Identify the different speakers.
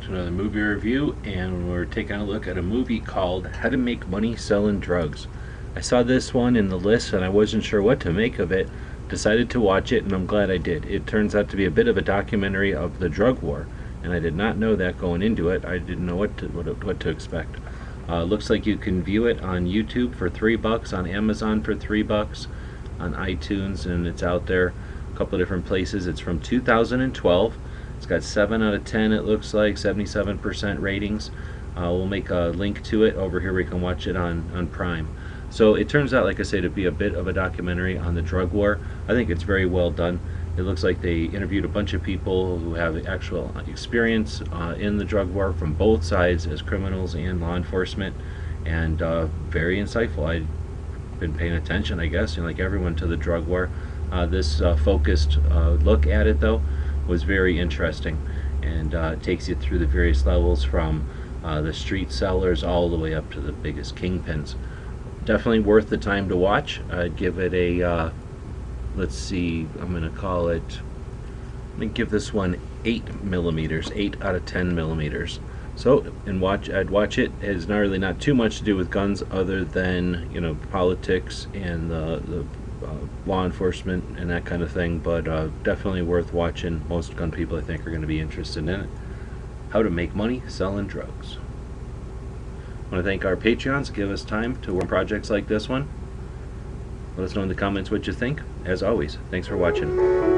Speaker 1: to another movie review, and we're taking a look at a movie called How to Make Money Selling Drugs. I saw this one in the list and I wasn't sure what to make of it. Decided to watch it, and I'm glad I did. It turns out to be a bit of a documentary of the drug war, and I did not know that going into it. I didn't know what to expect. Looks like you can view it on YouTube for $3, on Amazon for $3, on iTunes, and it's out there a couple of different places. It's from 2012. It's got 7 out of 10, it looks like, 77% ratings. We'll make a link to it over here where you can watch it on Prime. So it turns out, like I say, to be a bit of a documentary on the drug war. I think it's very well done. It looks like they interviewed a bunch of people who have actual experience in the drug war from both sides as criminals and law enforcement, and very insightful. I've been paying attention, I guess, like everyone, to the drug war. This focused look at it, though, was very interesting, and takes you through the various levels from the street sellers all the way up to the biggest kingpins. Definitely worth the time to watch. I'd give it a let's see, I'm gonna call it, let me give this one 8 millimeters, 8 out of 10 millimeters. So, I'd watch it. It has not too much to do with guns, other than, politics and the law enforcement and that kind of thing, but definitely worth watching. Most gun people, I think, are going to be interested in it. How to Make Money Selling Drugs. I want to thank our Patreons. Give us time to work on projects like this one. Let us know in the comments what you think. As always, thanks for watching.